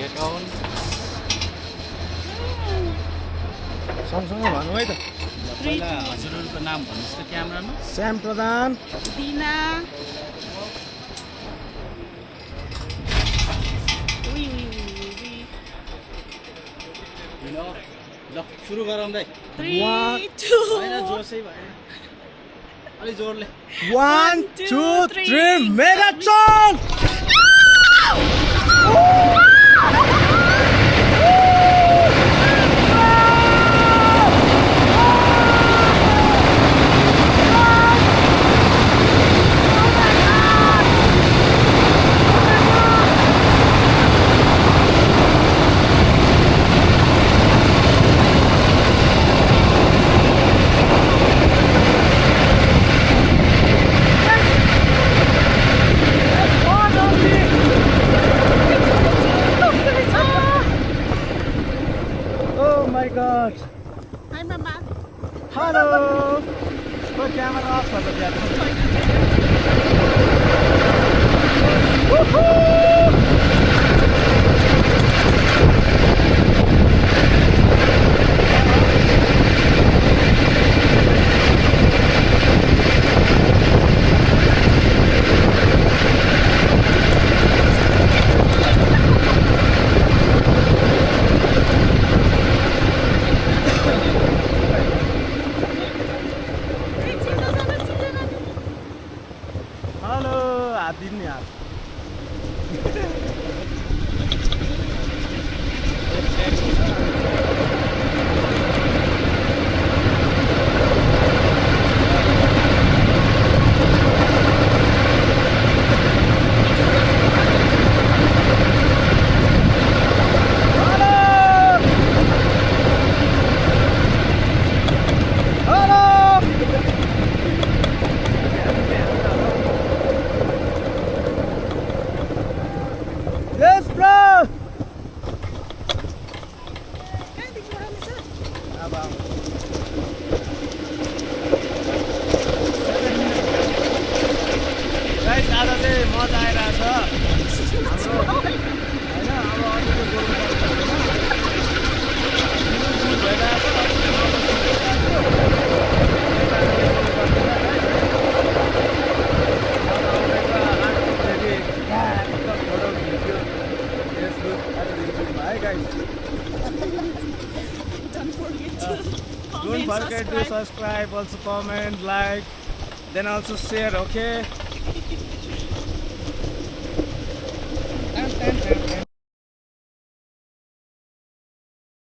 Account सँगसँगै भन्नु है त पहिला हजुरहरूको नाम भन्नुहोस् त क्यामेरामा श्याम प्रधान दिना ल सुरु गरौँ दाइ 3 होइन 2 जोसै भएन अलि जोडले 1 2 3 megaton My God! Hi, Mama. Hello! Put camera off for the Hello! Adin yaar. Yes, bro! Guys, आज चाहिँ मजा आइरहेछ हाम्रो होइन अब अलिकति बोल्नु Don't forget to subscribe, also comment, like, then also share, okay?